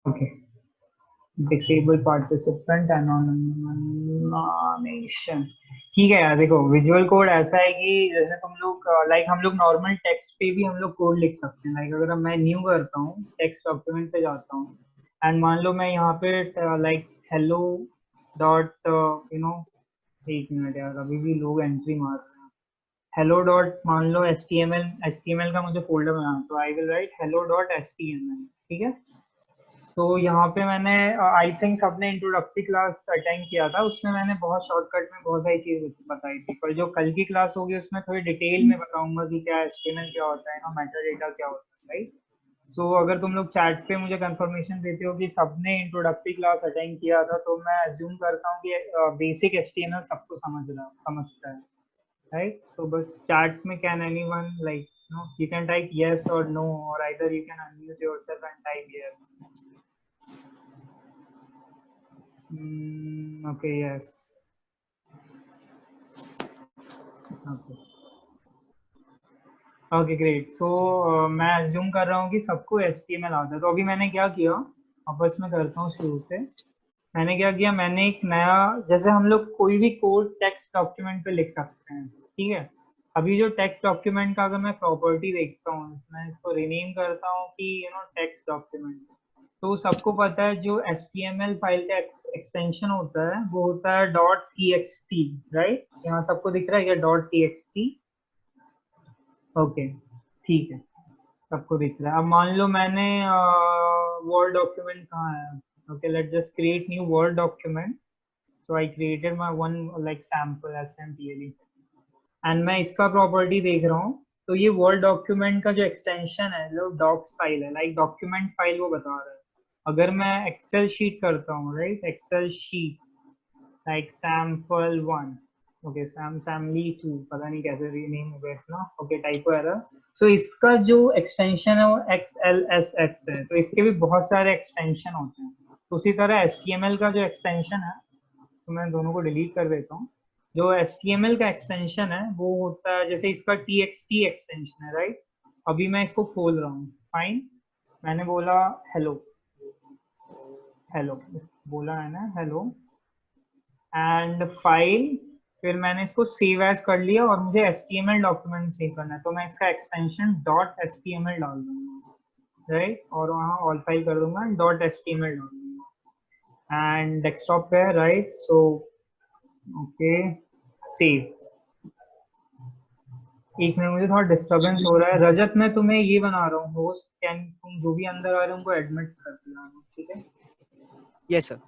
Okay, disable participant एनोनिमेशन। ठीक है यार, देखो विजुअल कोड ऐसा है कि जैसे तुम लोग लाइक हम लोग नॉर्मल टेक्स्ट पे भी हम लोग कोड लिख सकते हैं। लाइक अगर मैं न्यू करता हूँ, टेक्स्ट डॉक्यूमेंट पे जाता हूँ एंड मान लो मैं यहाँ पे लाइक हेलो डॉट एक मिनट यार, अभी भी लोग एंट्री मार रहे हैं। हेलो डॉट मान लो एच टी एम एल का मुझे फोल्डर बनाना, तो I will write hello dot H T M L. ठीक है, तो यहाँ पे मैंने आई थिंक सबने इंट्रोडक्टरी क्लास अटेंड किया था, उसमें मैंने बहुत शॉर्टकट में बहुत सारी चीज बताई थी, पर जो कल की क्लास होगी उसमें थोड़ी डिटेल में बताऊंगा कि क्या एचटीएमएल क्या होता है ना, मेटा डेटा क्या होता है, राइट। सो अगर तुम लोग चैट पे मुझे कंफर्मेशन देते हो कि सबने इंट्रोडक्टरी क्लास अटेंड किया था, तो मैं अज्यूम करता हूँ कि बेसिक एचटीएमएल सबको समझता है, राइट। सो बस चैट में can anyone like you can type yes or no, or either you can unmute yourself and type yes. Okay, yes. Okay. Okay great. So मैं अज्यूम कर रहा हूँ कि सबको HTML आता है, तो अभी मैंने क्या किया, वापस मैं करता हूँ शुरू से। मैंने क्या किया, मैंने एक नया, जैसे हम लोग कोई भी कोड टेक्स्ट डॉक्यूमेंट पे लिख सकते हैं, ठीक है। अभी जो टेक्स्ट डॉक्यूमेंट का अगर मैं प्रॉपर्टी देखता हूँ, मैं इसको रिनेम करता हूँ कि टेक्स्ट डॉक्यूमेंट, तो सबको पता है जो HTML फाइल का एक्सटेंशन होता है वो होता है डॉट txt, राइट। यहाँ सबको दिख रहा है क्या डॉट txt? ओके, ठीक है, सबको दिख रहा है। अब मान लो मैंने वर्ड डॉक्यूमेंट कहाँ है, okay let just create new word document. So I created my one like sample SMPLE, and मैं इसका प्रॉपर्टी देख रहा हूँ। तो ये वर्ड डॉक्यूमेंट का जो एक्सटेंशन है, जो डॉक्स फाइल है, लाइक डॉक्यूमेंट फाइल वो बता रहा है। अगर मैं एक्सेल शीट करता हूँ, right, excel sheet like sample one, okay samely two, पता नहीं कैसे रीनेम हो गया इतना, ओके टाइपो एरर। सो इसका जो एक्सटेंशन है वो XLSX है, तो इसके भी बहुत सारे एक्सटेंशन होते हैं। तो उसी तरह HTML का जो एक्सटेंशन है, तो मैं दोनों को डिलीट कर देता हूँ। जो HTML का एक्सटेंशन है वो होता है, जैसे इसका TXT एक्सटेंशन है, राइट। अभी मैं इसको खोल रहा हूँ, फाइन, मैंने बोला हेलो, हेलो बोला है ना, हेलो एंड फाइल, फिर मैंने इसको सेव एज कर लिया और मुझे HTML डॉक्यूमेंट सेव करना है, तो मैं इसका एक्सटेंशन डॉट HTML डाल दूंगा, राइट, और वहाँ ऑल फाइल कर दूंगा, डॉट HTML डाल दूंगा एंड डेस्कटॉप पे है, राइट। So okay, save. एक मिनट, मुझे थोड़ा डिस्टरबेंस हो रहा है रजत, मैं तुम्हें ये बना रहा हूँ होस्ट, कैन तुम जो भी अंदर आ रहे हो उनको एडमिट कर देना, ठीक है। Yes sir.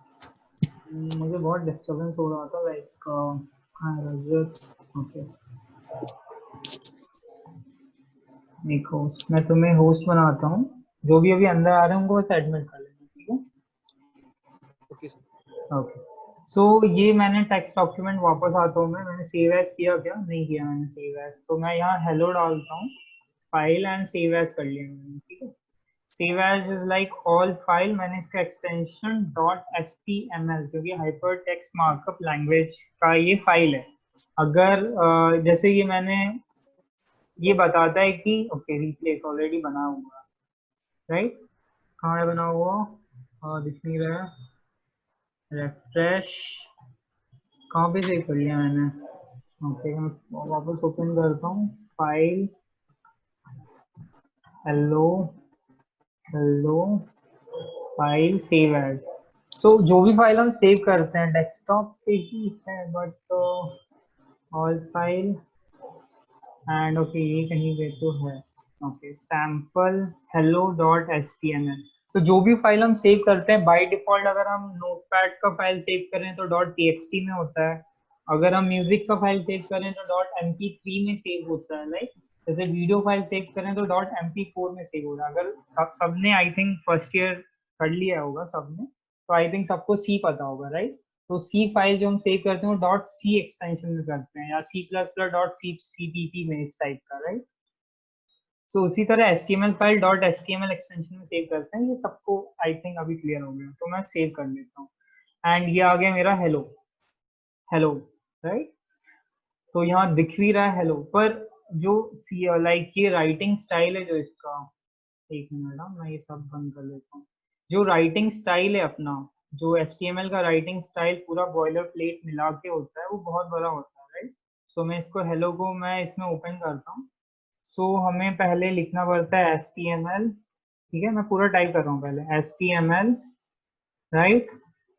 मुझे बहुत डिस्टरबेंस हो रहा था लाइक, हाँ रजत, ओके। एक होस्ट, मैं तुम्हें होस्ट बनाता हूँ, जो भी अभी अंदर आ रहे हैं उनको बस एडमिट कर लेना, ठीक है। Okay sir. ओके, सो ये मैंने टेक्स्ट डॉक्यूमेंट, वापस आता हूँ मैंने सेव एज किया क्या, नहीं किया मैंने सेव एज, तो मैं यहाँ हेलो डालता हूँ, फाइल एंड सेव एज कर लिया मैंने, ठीक है। Save as is like all file, मैंने इसका एक्सटेंशन डॉट HTML, क्योंकि हाइपर टेक्स्ट मार्कअप लैंग्वेज का ये फाइल है। अगर जैसे ये मैंने, ये बताता है कि ओके रिप्लेस ऑलरेडी बना हुआ, राइट। कहाँ है बना हुआ, दिख नहीं रहा है, रिफ्रेश, कहाँ पे सेव कर लिया मैंने, ओके मैं वापस ओपन करता हूँ, file, hello, hello, file, save as. तो जो भी फाइल हम सेव करते हैं डेस्कटॉप पे ही है, but all file and okay ये कहीं पे तो है, okay sample hello dot HTML। तो जो भी फाइल हम सेव करते हैं बाय डिफॉल्ट, अगर हम नोटपैड का फाइल सेव करें तो डॉट TXT में होता है, अगर हम म्यूजिक का फाइल सेव करें तो डॉट MP3 में सेव होता है, लाइक जैसे वीडियो फाइल सेव करें तो डॉट MP4 में सेव होता है। अगर सबने आई थिंक फर्स्ट ईयर कर लिया होगा सबने, तो आई थिंक सबको सी पता होगा, राइट। तो सी फाइल जो हम सेव करते हैं वो डॉट सी एक्सटेंशन में करते हैं, या C++ डॉट CPP में, इस टाइप का, राइट। तो उसी तरह HTML file dot HTML extension में सेव करते हैं, ये सबको आई थिंक अभी क्लियर हो गया, तो मैं सेव कर लेता हूँ एंड ये आ गया मेरा हेलो, हेलो, राइट। तो यहाँ दिख भी रहा है हेलो, पर जो लाइक ये राइटिंग स्टाइल है जो इसका, एक मिनट ना मैं ये सब बंद कर लेता हूँ। जो राइटिंग स्टाइल है अपना, जो HTML का राइटिंग स्टाइल पूरा बॉयलर प्लेट मिला के होता है, वो बहुत बड़ा होता है, राइट। सो मैं इसको हेलो को मैं इसमें ओपन करता हूँ। सो हमें पहले लिखना पड़ता है HTML, ठीक है, मैं पूरा टाइप कर रहा हूँ पहले HTML, राइट।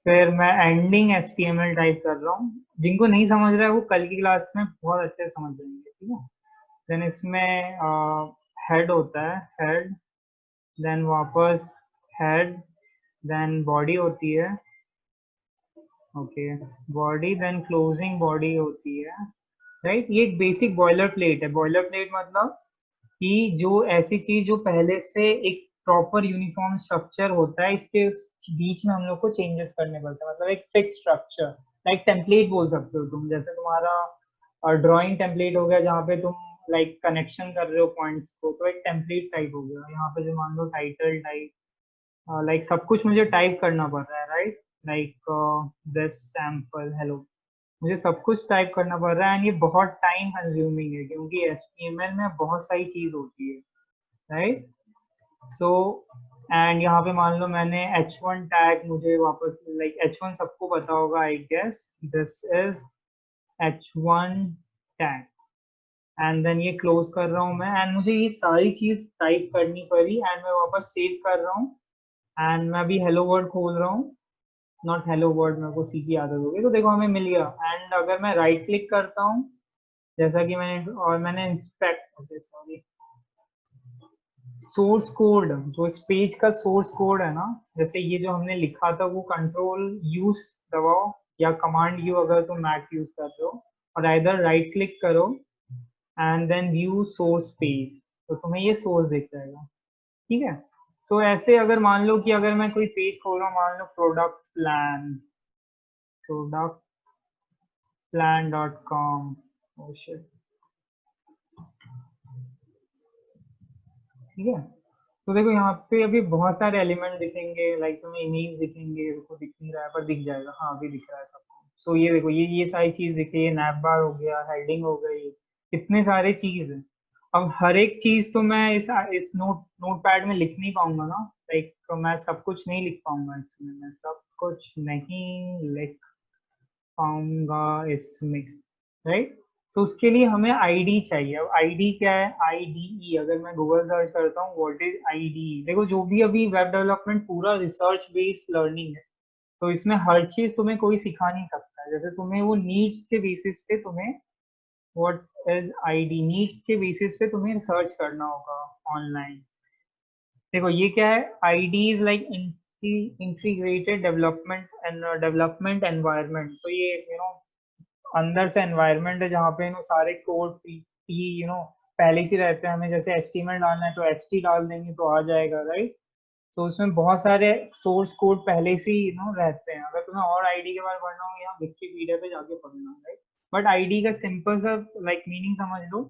फिर मैं एंडिंग HTML टाइप कर रहा हूँ। जिनको नहीं समझ रहा है वो कल की क्लास में बहुत अच्छे से समझ जाएंगे, ठीक है। देन इसमें हेड होता है, हेड, देन वापस हेड, देन बॉडी होती है, okay, body, then closing body होती है, राइट। ये एक बेसिक बॉयलर प्लेट है। बॉयलर प्लेट मतलब कि जो ऐसी चीज जो पहले से एक प्रॉपर यूनिफॉर्म स्ट्रक्चर होता है, इसके बीच में हम लोग को चेंजेस करने पड़ते हैं, मतलब एक फिक्स स्ट्रक्चर, लाइक टेम्पलेट बोल सकते हो तुम। जैसे तुम्हारा ड्राइंग टेम्पलेट हो गया, जहाँ पे तुम लाइक कनेक्शन कर रहे हो पॉइंट्स को, तो एक टेम्पलेट टाइप हो गया। यहाँ पे जो मान लो टाइटल टाइप, लाइक सब कुछ मुझे टाइप करना पड़ रहा है, right. Like this sample hello, मुझे सब कुछ टाइप करना पड़ रहा है, एंड ये बहुत टाइम कंज्यूमिंग है क्योंकि HTML में बहुत सारी चीज होती है, राइट। सो एंड यहाँ पे मान लो मैंने H1 टैग मुझे वापस, लाइक H1 सबको पता होगा I guess, this is H1 tag, and then ये क्लोज कर रहा हूँ मैं, एंड मुझे ये सारी चीज टाइप करनी पड़ी, एंड मैं वापस सेव कर रहा हूँ, एंड मैं अभी हेलो वर्ड खोल रहा हूँ, नॉट हेलो वर्ड, मेरे को सी की आदत होगी, तो देखो हमें मिल गया। एंड अगर मैं राइट क्लिक करता हूँ, जैसा कि मैंने, और मैंने inspect, okay sorry, source code, जो इस पेज का सोर्स कोड है ना, जैसे ये जो हमने लिखा था, वो कंट्रोल यूज दबाओ या कमांड यू अगर तुम मैक यूज कर रहे हो, और इधर राइट क्लिक करो and then view source page, तो तुम्हें ये सोर्स दिख जाएगा, ठीक है। तो ऐसे अगर मान लो कि अगर मैं कोई पेज खोल रहा हूँ, मान लो product plan, product plan dot com, ठीक है। तो देखो यहाँ पे अभी बहुत सारे एलिमेंट दिखेंगे, लाइक तुम्हें इमेज दिखेंगे, देखो दिख नहीं रहा है पर दिख जाएगा, हाँ अभी दिख रहा है सबको। सो ये देखो, ये सारी चीज दिख रही है, नैप बार हो गया, हेडिंग हो गई, कितने सारे चीज है। अब हर एक चीज तो मैं इस नोटपैड में लिख नहीं पाऊंगा ना, लाइक तो मैं सब कुछ नहीं लिख पाऊंगा इसमें, मैं सब कुछ नहीं लिख पाऊंगा इसमें, राइट। तो उसके लिए हमें आईडी चाहिए। अब आईडी क्या है, आईडीई, अगर मैं गूगल सर्च करता हूँ व्हाट इज आईडीई, देखो जो भी अभी वेब डेवलपमेंट पूरा रिसर्च बेस्ड लर्निंग है, तो इसमें हर चीज तुम्हें कोई सिखा नहीं सकता है। जैसे तुम्हें वो नीड्स के बेसिस पे तुम्हें, व्हाट इज आईडी, नीड्स के बेसिस पे तुम्हें रिसर्च करना होगा ऑनलाइन। देखो ये क्या है, ID is like integrated development and development environment, तो ये अंदर से एनवायरनमेंट है जहाँ पे सारे कोड पहले से रहते हैं। हमें जैसे HTML डालना है तो HT डाल देंगे तो आ जाएगा, राइट। तो उसमें बहुत सारे सोर्स कोड पहले से ही रहते हैं। अगर तुम्हें और आईडी के बारे में पढ़ना हो या विकिपीडिया पे जाके पढ़ना, राइट। बट आईडी का सिंपल सा लाइक मीनिंग समझ लो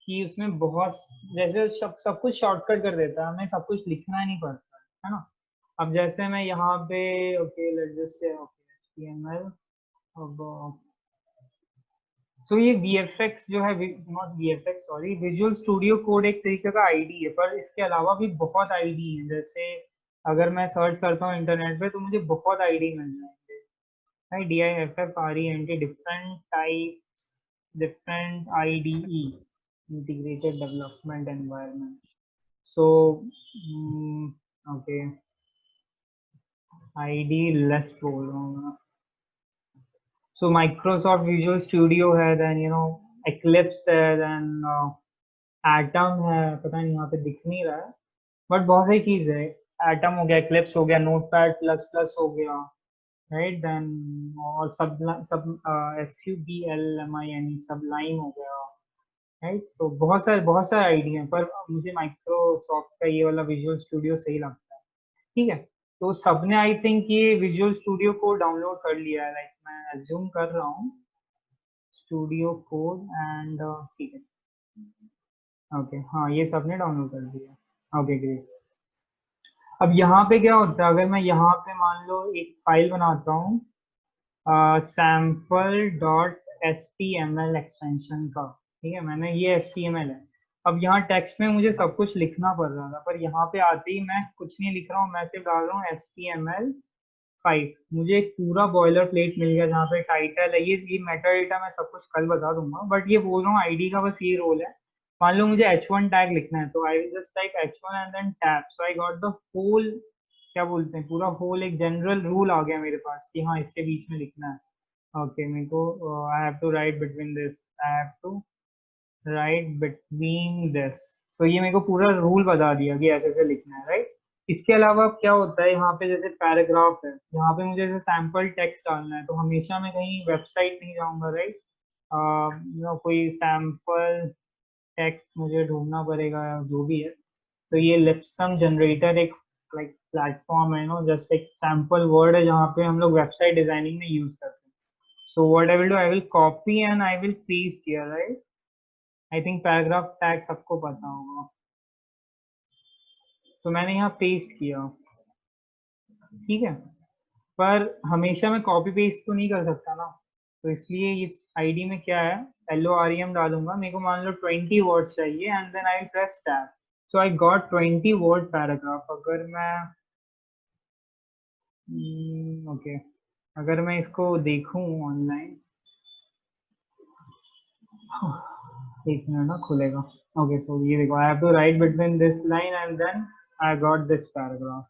कि उसमें बहुत, जैसे सब कुछ शॉर्टकट कर देता है, हमें सब कुछ लिखना नहीं पड़ता है ना। अब जैसे मैं यहाँ पे, okay let's just say okay HTML, अब तो ये VFX जो है, not VFX sorry, visual Studio code एक तरीके का आईडी है, पर इसके अलावा भी बहुत आईडी है। जैसे अगर मैं सर्च करता हूँ इंटरनेट पे तो मुझे बहुत आईडी मिल जाएंगे, right. DIFFRENT, different type, different IDE, integrated development environment. So okay, ID less बोल रहा हूँ मैं। So Microsoft Visual Studio है, then Eclipse है, then Atom है, पता नहीं यहाँ पे दिख नहीं रहा है, बट बहुत सारी चीज है। Atom हो गया, Eclipse हो गया, Notepad प्लस प्लस हो गया, राइट। देन और सब SUBLMINE सबलाइन हो गया, राइट। तो बहुत सारे आईडी हैं, पर मुझे माइक्रोसॉफ्ट का ये वाला विजुअल स्टूडियो सही लगता है, ठीक है। तो सबने आई थिंक ये विजुअल स्टूडियो को डाउनलोड कर लिया है, लाइक मैं अज्यूम कर रहा हूँ स्टूडियो कोड एंड, ठीक है, ओके, हाँ ये सबने डाउनलोड कर दिया, ओके ग्रेट। अब यहाँ पे क्या होता है, अगर मैं यहाँ पे मान लो एक फाइल बनाता हूँ sample.html एक्सटेंशन का, ठीक है, मैंने ये HTML है, अब यहाँ टेक्स्ट में मुझे सब कुछ लिखना पड़ रहा था, पर यहाँ पे आते ही मैं कुछ नहीं लिख रहा हूँ, मैं सिर्फ डाल रहा हूँ HTML5। मुझे एक पूरा बॉयलर प्लेट मिल गया जहाँ पे टाइटल है, ये मेटा डेटा मैं सब कुछ कल बता दूंगा, बट ये बोल रहा हूँ आईडी का बस ये रोल है। मान लो मुझे H1 टैग लिखना है, तो I will just type H1 and then tab, so I got the whole, क्या बोलते हैं, पूरा होल एक जनरल रूल आ गया मेरे पास कि हाँ इसके बीच में लिखना है। ओके, मेरे को I have to write between this, I have to write between this. तो ये मेरे को पूरा रूल बता दिया कि ऐसे ऐसे लिखना है, राइट। इसके अलावा अब क्या होता है यहाँ पे, जैसे पैराग्राफ है, यहाँ पे मुझे जैसे सैम्पल टेक्स्ट डालना है, तो हमेशा मैं कहीं वेबसाइट नहीं जाऊंगा, राइट। कोई सैम्पल टेक्स्ट मुझे ढूंढना पड़ेगा या जो भी है। तो ये लिप्सम जनरेटर एक लाइक प्लेटफॉर्म है, नो, जस्ट एक सैम्पल वर्ड है जहाँ पे हम लोग वेबसाइट डिजाइनिंग में यूज करते हैं। So what I will do, I will copy and I will paste here, right. I think paragraph tag सबको पता होगा, तो मैंने यहाँ पेस्ट किया, ठीक है। पर हमेशा मैं कॉपी पेस्ट तो नहीं कर सकता ना, तो इसलिए इस आईडी में क्या है, LOREM डालूंगा। मेरे को मान लो 20 वर्ड चाहिए and then I press tab, so I got 20 word paragraph. अगर मैं ओके, अगर मैं इसको देखूं ऑनलाइन, एक मिनट ना खुलेगा। ओके, सो ये देखो, I have to write between this line and then I got this paragraph.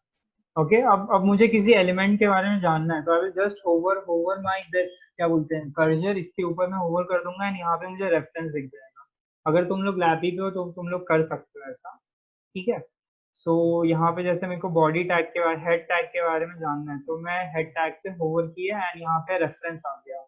Okay, अब मुझे किसी एलिमेंट के बारे में जानना है, तो I will just hover hover my this, क्या बोलते हैं, कर्सर, इसके ऊपर मैं होवर कर दूंगा एंड यहाँ पे मुझे रेफरेंस दिख जाएगा। अगर तुम लोग लैपी पे हो तो तुम लोग कर सकते हो ऐसा, ठीक है। सो यहाँ पे जैसे मेरे को बॉडी टैग के बारे, हेड टैग के बारे में जानना है, तो मैं हेड टैग पे होवर किया एंड यहाँ पे रेफरेंस आ गया।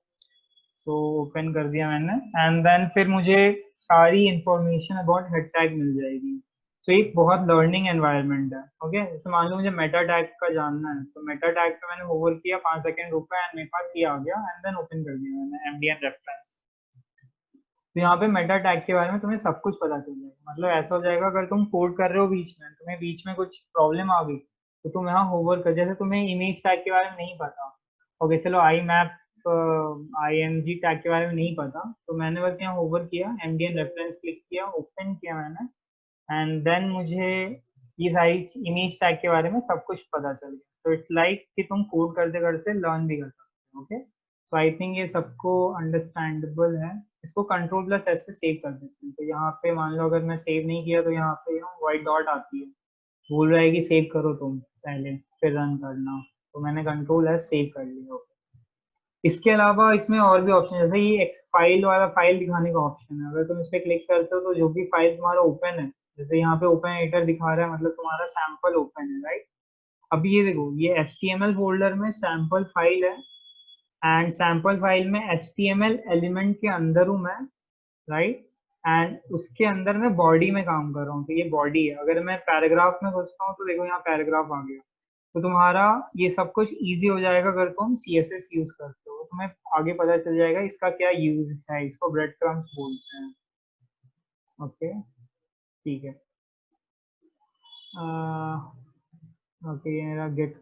सो ओपन कर दिया मैंने एंड देन फिर मुझे सारी इंफॉर्मेशन अबाउट हेड टैग मिल जाएगी। तो एक बहुत लर्निंग एनवायरनमेंट है। ओके, जैसे मान लो मुझे मेटा टैग का जानना है, तो मेटा टैग पे मैंने होवर किया, 5 सेकंड रुका एंड मेरे पास ये आ गया एंड देन ओपन कर दिया मैंने MDN रेफरेंस। तो यहाँ पे मेटा टैग के बारे में तुम्हें सब कुछ पता चल जाएगा। मतलब ऐसा हो जाएगा, अगर तुम कोड कर रहे हो बीच में, तुम्हें बीच में कुछ प्रॉब्लम आ गई, तो तुम यहाँ होवर कर, जैसे तुम्हें इमेज टैग के बारे में नहीं पता, ओके चलो, IMG टैग के बारे में नहीं पता, तो मैंने बस यहाँ होवर किया, MDN रेफरेंस क्लिक किया, ओपन किया मैंने एंड देन मुझे ये सारी इमेज टैग के बारे में सब कुछ पता चल गया। तो इट्स लाइक कि तुम कोड करते करते लर्न भी कर सकते हो। ओके, तो आई थिंक ये सबको अंडरस्टैंडेबल है। इसको Ctrl+S से सेव कर देते हैं। तो यहाँ पे मान लो अगर मैं सेव नहीं किया, तो यहाँ पे व्हाइट डॉट आती है, बोल रहा है कि सेव करो तुम पहले फिर रन करना। तो मैंने Ctrl+S सेव कर लिया। इसके अलावा इसमें और भी ऑप्शन, जैसे ये फाइल वाला, फाइल दिखाने का ऑप्शन है, अगर तुम इस पे क्लिक करते हो तो जो भी फाइल तुम्हारा ओपन है, जैसे यहाँ पे ओपन एडिटर दिखा रहा है, मतलब तुम्हारा सैंपल ओपन है, राइट। अभी ये देखो, ये HTML फोल्डर में सैंपल फाइल है एंड सैंपल फाइल में HTML एलिमेंट के अंदर हूँ मैं, राइट। एंड उसके अंदर मैं बॉडी में काम कर रहा हूँ, तो ये बॉडी है। अगर मैं पैराग्राफ में घुसता हूँ तो देखो यहाँ पैराग्राफ आ गया। तो तुम्हारा ये सब कुछ इजी हो जाएगा अगर तुम CSS यूज करते हो, तुम्हें आगे पता चल जाएगा इसका क्या यूज है। इसको ब्रेड क्रम्स बोलते हैं। ओके, ठीक है। ओके, ये मेरा गेट,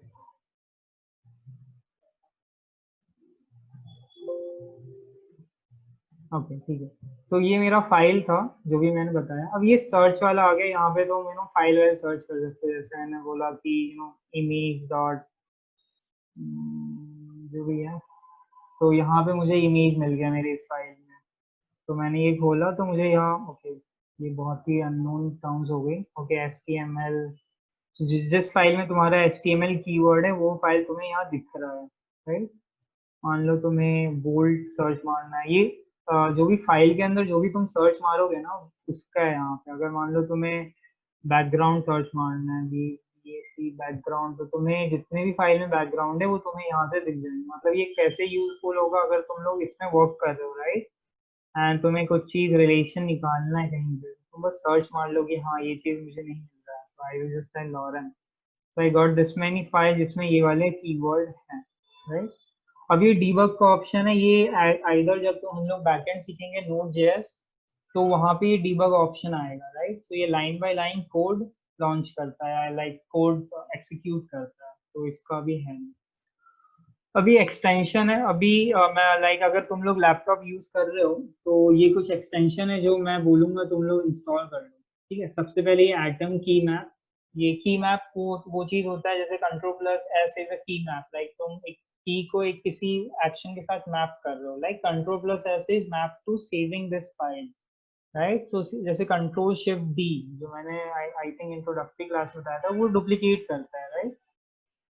ओके ठीक है। तो ये मेरा फाइल था जो भी मैंने बताया। अब ये सर्च वाला आ गया, यहाँ पे तो मैंने फाइल वाइल सर्च कर सकते हो, जैसे मैंने बोला कि इमेज डॉट जो भी है, तो यहाँ पे मुझे इमेज मिल गया मेरे इस फाइल में। तो मैंने ये खोला तो मुझे यहाँ, ओके, ये बहुत ही अननोन टर्म्स हो गई। ओके, HTML, जिस फाइल में तुम्हारा HTML कीवर्ड है वो फाइल तुम्हें यहाँ दिख रहा है, राइट। मान लो तुम्हें बोल्ट सर्च मारना है, ये जो भी फाइल के अंदर जो भी तुम सर्च मारोगे ना, उसका है यहाँ पे। अगर मान लो तुम्हें बैकग्राउंड सर्च मारना है, BAC बैकग्राउंड, तो तुम्हें जितने भी फाइल में बैकग्राउंड है वो तुम्हें यहाँ से दिख जाएंगे। मतलब ये कैसे यूजफुल होगा अगर तुम लोग इसमें वर्क कर रहे हो, राइट। एंड तुम्हें कुछ चीज रिलेशन निकालना है कहीं पे, तुम बस सर्च मार लो कि हाँ ये चीज मुझे नहीं मिल रहा है, तो I will just type Lawrence, तो I got this many file जिसमें ये वाले कीवर्ड हैं, राइट। अब ये डीबग का ऑप्शन है, ये आइदर जब तो हम लोग बैकएंड सीखेंगे Node.js, तो वहां पे ये डीबग ऑप्शन आएगा, राइट। तो ये line by line code launch करता है, लाइक कोड एग्जीक्यूट करता है, तो इसका भी है। अभी एक्सटेंशन है अभी मैं लाइक अगर तुम लोग लैपटॉप यूज कर रहे हो तो ये कुछ एक्सटेंशन है जो मैं बोलूंगा तुम लोग इंस्टॉल कर लो। ठीक है, सबसे पहले ये एटम की मैप। ये की मैप वो चीज होता है जैसे control plus S is a की मैप, लाइक तुम एक की को एक किसी एक्शन के साथ मैप कर रहे हो, like control plus S is map to saving this file, right. तो जैसे कंट्रोल शिफ्ट डी जो मैंने आई थिंक इंट्रोडक्टरी क्लास में बताया था वो डुप्लीकेट करता है, राइट।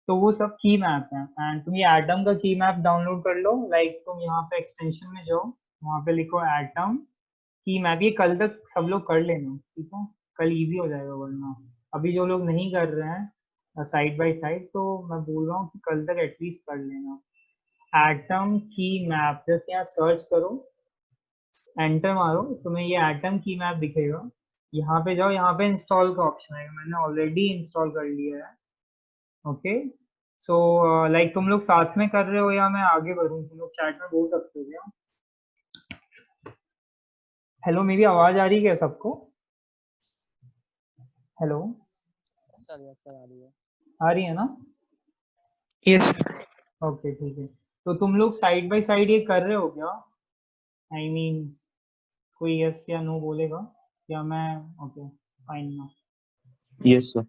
तो वो सब की मैप है एंड तुम ये एटम का की मैप डाउनलोड कर लो, लाइक तुम यहाँ पे एक्सटेंशन में जाओ, वहाँ पे लिखो एटम की मैप। ये कल तक सब लोग कर लेना, ठीक है, कल इजी हो जाएगा, वरना अभी जो लोग नहीं कर रहे हैं साइड बाय साइड, तो मैं बोल रहा हूँ कि कल तक एटलीस्ट कर लेना। एटम की मैप जस्ट यहाँ सर्च करो, एंटर मारो, तुम्हें ये एटम की मैप दिखेगा। यहाँ पे जाओ, यहाँ पे इंस्टॉल का ऑप्शन है, मैंने ऑलरेडी इंस्टॉल कर लिया है। ओके, सो लाइक तुम लोग साथ में कर रहे हो या मैं आगे बढ़ूँ, तुम लोग चैट में बोल सकते हो क्या? हेलो, मेरी आवाज आ रही है क्या सबको? हेलो, सर यस सर आ रही है। आ रही है ना? यस ओके ठीक है, तो तुम लोग साइड बाय साइड ये कर रहे हो क्या? आई मीन कोई यस या नो बोलेगा या मैं? ओके फाइन ना। Yes sir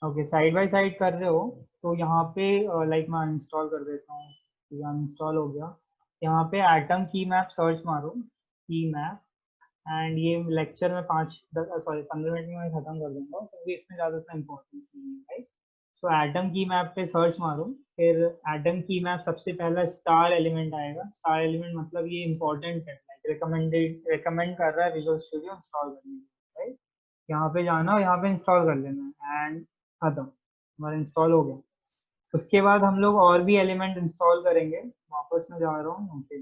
okay, side by side कर रहे हो तो यहाँ पे लाइक मैं इंस्टॉल कर देता हूँ। ये अनइंस्टॉल हो गया। यहाँ पे एटम की मैप सर्च मारो, की मैप, एंड ये लेक्चर में 15 मिनट में मैं खत्म कर दूंगा क्योंकि इसमें ज़्यादा इतना इम्पोर्टेंस नहीं है, राइट। सो एटम की मैप पे सर्च मारो, फिर एटम की मैप सबसे पहला स्टार एलिमेंट आएगा। स्टार एलिमेंट मतलब ये इंपॉर्टेंट है, लाइक रिकमेंड कर रहा है विजुअल स्टूडियो इंस्टॉल करने, राइट। यहाँ पे जाना और यहाँ पे इंस्टॉल कर लेना एंड खत्म, हमारा इंस्टॉल हो गया। उसके बाद हम लोग और भी एलिमेंट इंस्टॉल करेंगे, वापस में जा रहा हूँ। ओके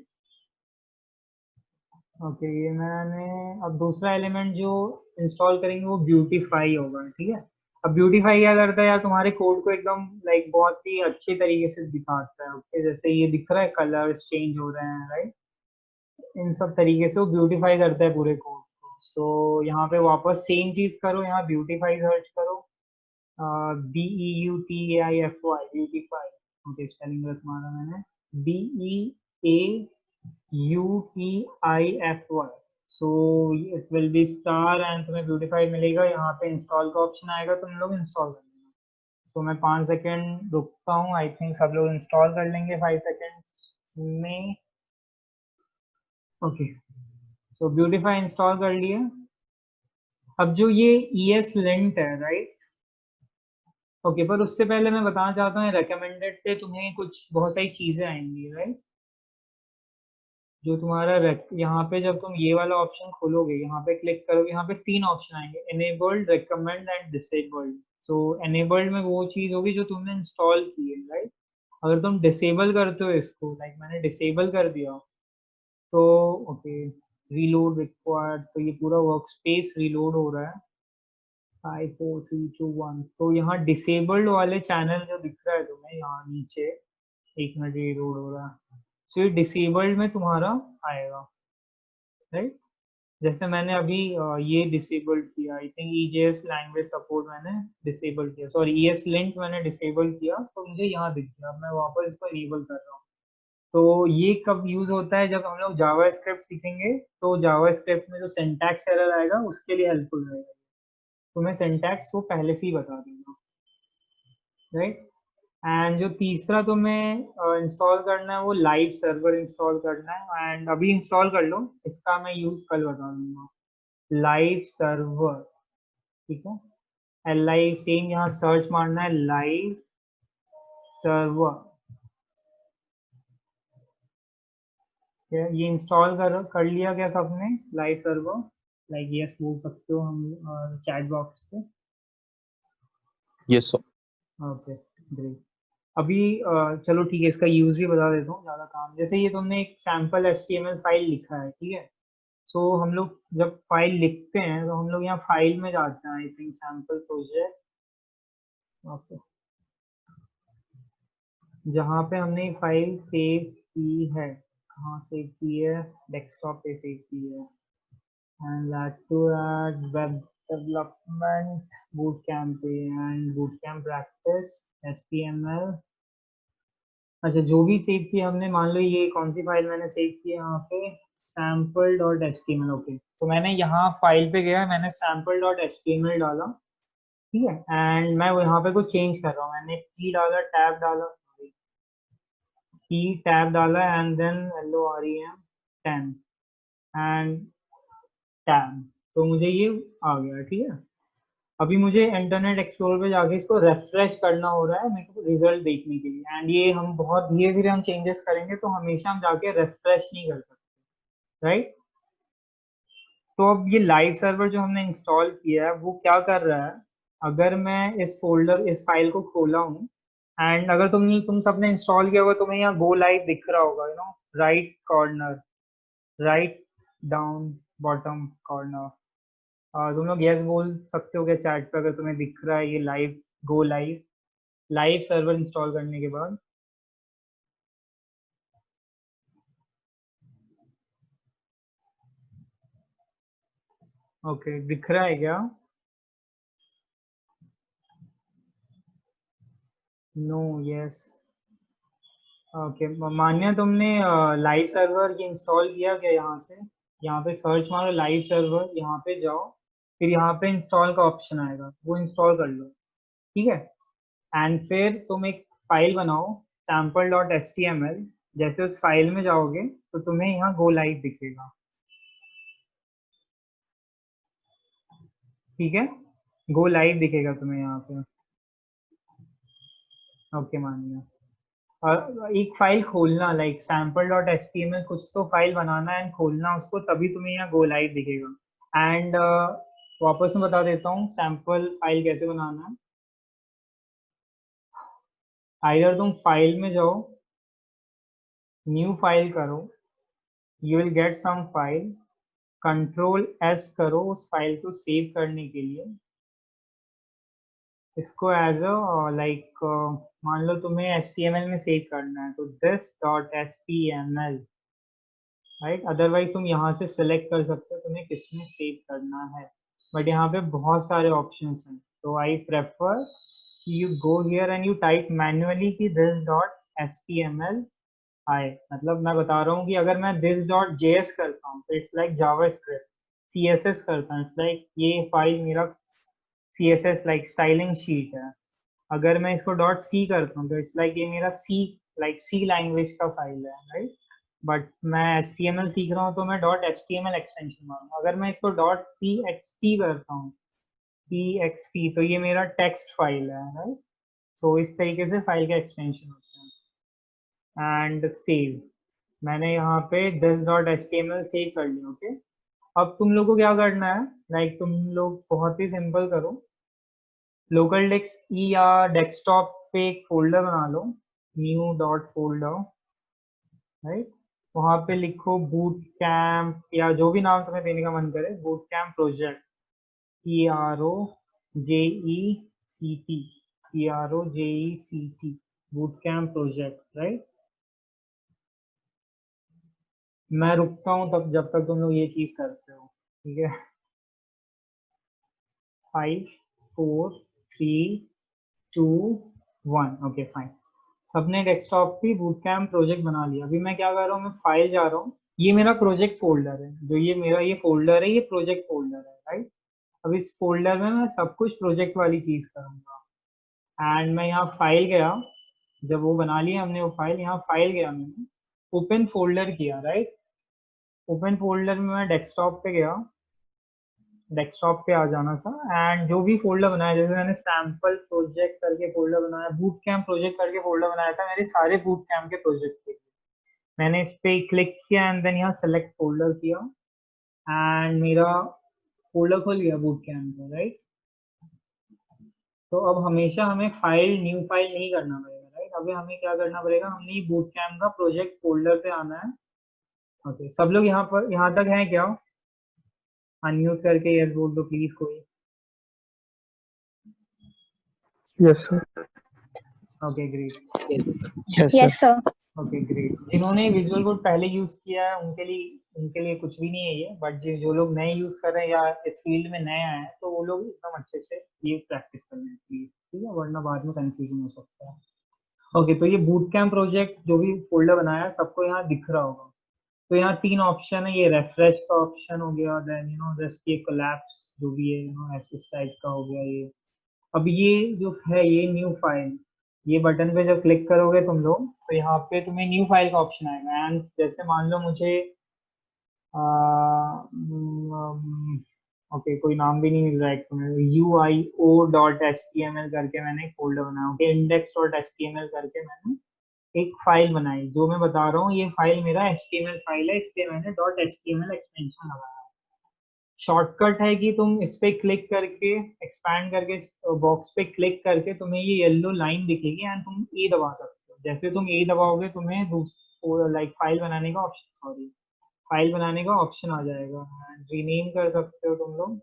ओके, ये मैंने अब दूसरा एलिमेंट जो इंस्टॉल करेंगे वो ब्यूटीफाई होगा, ठीक है। अब ब्यूटीफाई क्या करता है यार, तुम्हारे कोड को एकदम लाइक बहुत ही अच्छे तरीके से दिखाता है। ओके, जैसे ये दिख रहा है कलर्स चेंज हो रहे हैं, राइट। इन सब तरीके से वो ब्यूटीफाई करता है पूरे कोड को। सो यहाँ पे वापस सेम चीज करो, यहाँ ब्यूटीफाई सर्च करो, BEUTAIFY ब्यूटीफाई। ओके, स्पेलिंग गलत मारा मैंने, BEAUTIFY। So it will be star and तुम्हें ब्यूटीफाई मिलेगा। यहाँ पे इंस्टॉल का ऑप्शन आएगा, तुम लोग इंस्टॉल कर लेना। तो मैं 5 सेकेंड रुकता हूँ, आई थिंक सब लोग इंस्टॉल कर लेंगे 5 सेकेंड्स में। ओके, सो ब्यूटीफाई इंस्टॉल कर लिए। अब जो ये ES लिंट है, राइट। ओके, पर उससे पहले मैं बताना चाहता हूँ रेकमेंडेड पे तुम्हें कुछ बहुत सारी चीजें आएंगी, राइट। जो तुम्हारा यहाँ पे जब तुम ये वाला ऑप्शन खोलोगे, यहाँ पे क्लिक करोगे, यहाँ पे 3 ऑप्शन आएंगे, enabled, recommend and disabled. So enabled में वो चीज होगी जो तुमने इंस्टॉल की है, राइट। अगर तुम डिसेबल करते हो इसको, लाइक मैंने डिसेबल कर दिया, तो ओके, रीलोड रिक्वायर्ड, तो ये पूरा वर्क स्पेस रीलोड हो रहा है। 5 4 3 2 1, तो यहाँ डिसेबल्ड वाले चैनल जो दिख रहा है तुम्हें यहाँ नीचे, 1 मिनट रीलोड हो रहा है। सो ये डिसेबल्ड में तुम्हारा आएगा, राइट। जैसे मैंने अभी ये डिसेबल्ड किया, I think EJS language support मैंने डिसेबल किया, सॉरी ES लिंक मैंने डिसेबल किया, तो मुझे यहाँ दिख गया। अब मैं वापस इसको इनेबल कर रहा हूँ। तो ये कब यूज होता है, जब हम लोग जावा स्क्रिप्ट सीखेंगे, तो जावा स्क्रिप्ट में जो सिंटैक्स एरर आएगा उसके लिए हेल्पफुल रहेगा। तो मैं सिंटैक्स को पहले से ही बता दूंगा, राइट। एंड जो तीसरा तुम्हें इंस्टॉल करना है वो लाइव सर्वर इंस्टॉल करना है, एंड अभी इंस्टॉल कर लो, इसका मैं यूज कल बता दूंगा। लाइव सर्वर, ठीक है, LI सेम यहाँ सर्च मारना है, लाइव सर्वर। ये इंस्टॉल कर लिया क्या सबने लाइव सर्वर? लाइक यस बोल सकते हो हम चैट बॉक्स पे। Yes sir okay great. अभी चलो ठीक है, इसका यूज भी बता देता हूँ, ज़्यादा काम, जैसे ये तुमने एक सैम्पल HTML फाइल लिखा है, ठीक है। सो हम लोग जब फाइल लिखते हैं तो हम लोग यहाँ फाइल में जाते हैं, I think sample project, okay, जहाँ पे हमने फाइल सेव की है, कहाँ सेव की है, डेस्कटॉप पे सेव की है, and that too at web development boot camp पे, and boot camp practice HTML अच्छा, जो भी सेव किया हमने, मान लो ये कौन सी फाइल मैंने सेव की है यहाँ पे, sample.html। ओके, तो मैंने यहाँ फाइल पे गया, मैंने sample.html डाला, ठीक है, एंड मैं वो यहाँ पे कुछ चेंज कर रहा हूँ, मैंने p डाला, टैब डाला, p टैब डाला, and then LOREM 10 and tab, तो मुझे ये आ गया, ठीक है। अभी मुझे इंटरनेट एक्सप्लोरर पे जाके इसको रेफ्रेश करना हो रहा है मेरे को रिजल्ट देखने के लिए, एंड ये हम बहुत धीरे धीरे हम चेंजेस करेंगे, तो हमेशा हम जाके रेफ्रेश नहीं कर सकते, राइट। तो अब ये लाइव सर्वर जो हमने इंस्टॉल किया है वो क्या कर रहा है, अगर मैं इस फाइल को खोला हूँ, एंड अगर तुम सबने इंस्टॉल किया होगा, तुम्हें यहाँ गो लाइव दिख रहा होगा, right corner, write down bottom corner. तुम लोग यस बोल सकते हो क्या चैट पे, अगर तुम्हें दिख रहा है ये live, go live, live server install करने के बाद। ओके, दिख रहा है क्या? No, yes. ओके, मान्या तुमने लाइव सर्वर ये इंस्टॉल किया क्या? यहाँ से, यहाँ पे सर्च मारो लाइव सर्वर, यहाँ पे जाओ, फिर यहाँ पे इंस्टॉल का ऑप्शन आएगा, वो इंस्टॉल कर लो, ठीक है। एंड फिर तुम एक फाइल बनाओ sample.html, जैसे उस फाइल में जाओगे तो तुम्हें यहाँ गो लाइव दिखेगा, ठीक है, गो लाइव दिखेगा तुम्हें यहाँ पे। ओके मानिए, और एक फाइल खोलना, लाइक sample.html, कुछ तो फाइल बनाना एंड खोलना उसको, तभी तुम्हें यहाँ गो लाइव दिखेगा। एंड वापस मैं बता देता हूँ सैम्पल फाइल कैसे बनाना है। आइदर तुम फाइल में जाओ, न्यू फाइल करो, you will get some file, Ctrl+S करो उस फाइल को सेव करने के लिए, इसको एज अ लाइक, मान लो तुम्हें HTML में सेव करना है, तो this.html, राइट। अदरवाइज तुम यहाँ से सिलेक्ट कर सकते हो तुम्हें किस में सेव करना है, बट यहाँ पे बहुत सारे ऑप्शंस हैं, तो I prefer you go here and you type manually कि this.html आए। मतलब मैं बता रहा हूँ कि अगर मैं this.js करता हूँ तो इट्स लाइक जावास्क्रिप्ट, CSS करता हूँ इट्स लाइक ये फाइल मेरा CSS लाइक स्टाइलिंग शीट है। अगर मैं इसको .c करता हूँ तो इट्स लाइक ये मेरा C, लाइक C लैंग्वेज का फाइल है, राइट। बट मैं HTML सीख रहा हूँ तो मैं .html एक्सटेंशन मारूंगा। अगर मैं इसको .txt करता हूँ, txt, तो ये मेरा टेक्स्ट फाइल है, राइट। सो इस तरीके से फाइल के एक्सटेंशन होते हैं। एंड सेव, मैंने यहाँ पे this.html सेव कर लिया, ओके। अब तुम लोग को क्या करना है, लाइक तुम लोग बहुत ही सिंपल करो, लोकल डेस्क या डेस्कटॉप पे एक फोल्डर बना लो, न्यू डॉट फोल्डर, राइट। वहाँ पे लिखो बूट कैम्प, या जो भी नाम तुम्हें देने का मन करे, boot camp project, PROJECT, PROJECT, boot camp project, right. मैं रुकता हूँ तब जब तक तुम लोग ये चीज करते हो, ठीक है। 5 4 3 2 1, ओके फाइन। सबने डेस्कटॉप पे बूट कैम्प प्रोजेक्ट बना लिया। अभी मैं क्या कर रहा हूँ, मैं फाइल जा रहा हूँ, ये मेरा प्रोजेक्ट फोल्डर है, जो ये मेरा ये फोल्डर है, ये प्रोजेक्ट फोल्डर है, राइट। अब इस फोल्डर में मैं सब कुछ प्रोजेक्ट वाली चीज करूंगा। एंड मैं यहाँ फाइल गया, जब वो बना लिया हमने वो फाइल, यहाँ फाइल गया मैंने, ओपन फोल्डर किया, राइट। ओपन फोल्डर में मैं डेस्कटॉप पे गया, डेस्कटॉप पे आ जाना था, एंड जो भी फोल्डर बनाया, जैसे मैंने सैम्पल प्रोजेक्ट करके फोल्डर बनाया, बूट कैम्प प्रोजेक्ट करके फोल्डर बनाया था, मेरे सारे बूट कैम्प के प्रोजेक्ट थे। मैंने इस पे क्लिक किया एंड देन यहाँ सेलेक्ट फोल्डर किया, एंड मेरा फोल्डर खुल गया बूट कैम्प का, राइट। तो अब हमेशा हमें फाइल, न्यू फाइल नहीं करना पड़ेगा, राइट। अभी हमें क्या करना पड़ेगा, हमें बूट कैम्प का प्रोजेक्ट फोल्डर पे आना है। ओके, सब लोग यहाँ पर, यहाँ तक हैं क्या? अनम्यूट करके यस बोल दो प्लीज कोई। Yes, sir. Okay great, Yes, sir. Yes, sir. Okay great. जिन्होंने विजुअल कोड पहले यूज किया है उनके लिए कुछ भी नहीं है ये, बट जो लोग नए यूज कर रहे हैं या इस फील्ड में नए आए हैं, तो वो लोग एकदम अच्छे से ये प्रैक्टिस कर लें प्लीज, ठीक है, वरना बाद में कंफ्यूजन हो सकता है। ओके, तो ये बूट कैम्प प्रोजेक्ट जो भी फोल्डर बनाया है सबको यहाँ दिख रहा होगा। तो यहाँ तीन ऑप्शन है, ये रेफ्रेश का ऑप्शन हो गया, देन जस्ट ये कोलैप्स जो भी है ऐसे टाइप का हो गया ये। अब ये जो है ये न्यू फाइल, ये बटन पे जब क्लिक करोगे तुम लोग तो यहाँ पे तुम्हें न्यू फाइल का ऑप्शन आएगा। एंड जैसे मान लो मुझे ओके कोई नाम भी नहीं मिल रहा है तुम्हें, uio.html करके मैंने एक फोल्डर बनाया। ओके, index.html करके मैंने एक फाइल बनाई। जो मैं बता रहा हूँ ये फाइल मेरा HTML फाइल है, इसलिए मैंने .html एक्सटेंशन लगाया। शॉर्टकट है कि तुम इस पे क्लिक करके एक्सपैंड करके बॉक्स पे क्लिक करके तुम्हें ये येलो लाइन दिखेगी एंड तुम ए दबा सकते हो। जैसे तुम ए दबाओगे तुम्हें लाइक फाइल बनाने का ऑप्शन, सॉरी फाइल बनाने का ऑप्शन आ जाएगा। रीनेम कर सकते हो तुम लोग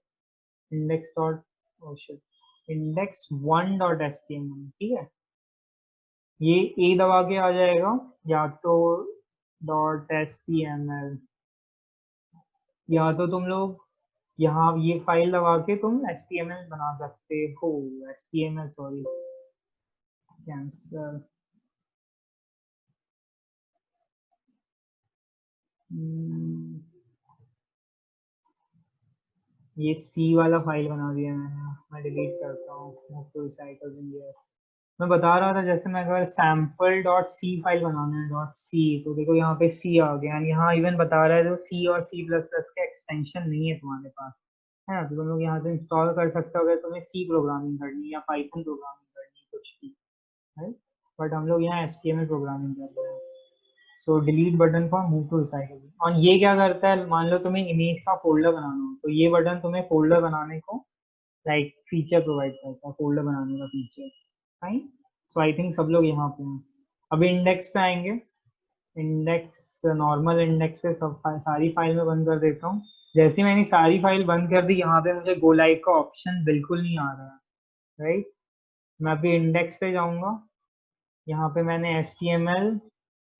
इंडेक्स डॉट index1.html, ठीक है। ये ए दबा के आ जाएगा या तो .html, या तो तुम लोग यहाँ ये फाइल दबा के तुम HTML बना सकते हो। HTML सॉरी कैंसर, ये सी वाला फाइल बना दिया मैंने, मैं डिलीट करता हूँ। Move to recycle bin, yes। मैं बता रहा था जैसे मैं अगर सैम्पल डॉट सी फाइल बनाना है डॉट सी, तो देखो यहाँ पे सी आ गया। एंड यहाँ इवन बता रहा है जो सी और सी प्लस प्लस के एक्सटेंशन नहीं है तुम्हारे पास, है ना, तो तुम लोग यहाँ से इंस्टॉल कर सकते हो अगर तुम्हें सी प्रोग्रामिंग करनी है या पाइथन प्रोग्रामिंग करनी है कुछ भी, है। बट हम लोग यहाँ HTML प्रोग्रामिंग कर रहे हैं। So delete button for move to recycle. और ये क्या करता है, मान लो तुम्हें इमेज का फोल्डर बनाना हो तो ये बटन तुम्हें फोल्डर बनाने को लाइक फीचर प्रोवाइड करता है, फोल्डर बनाने का feature. Fine, so I think सब लोग यहाँ पे हैं। अभी इंडेक्स पे आएंगे। इंडेक्स, नॉर्मल इंडेक्स पे सब सारी फाइल में बंद कर देता हूँ। जैसे मैंने सारी फाइल बंद कर दी यहाँ पे मुझे गो लाइव का ऑप्शन बिल्कुल नहीं आ रहा है, राइट। मैं अभी इंडेक्स पे जाऊंगा, यहाँ पे मैंने HTML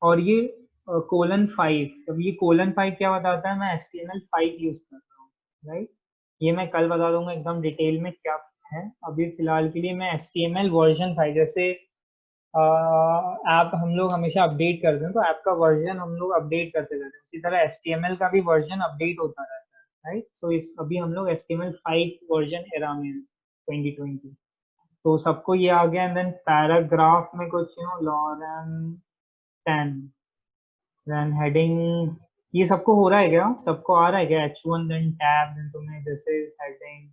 और ये :5। अब ये :5 क्या बताता है, मैं HTML5 यूज कर रहा हूँ, राइट। ये मैं कल बता दूंगा एकदम डिटेल में क्या है। अभी फिलहाल के लिए मैं HTML वर्जन 5, जैसे ऐप हम लोग हमेशा अपडेट करते हैं तो ऐप का वर्जन हम लोग अपडेट करते रहते हैं, उसी तरह HTML का भी वर्जन अपडेट होता रहता है, राइट। सो इस अभी हम लोग HTML5 वर्जन एरा में हैं, 2020। तो सबको ये आ गया। एंड देन पैराग्राफ में कुछ लॉरेन 10, देन हेडिंग, ये सबको हो रहा है क्या, सबको आ रहा है क्या, H1 देन टैब देन तुम्हें जैसे हेडिंग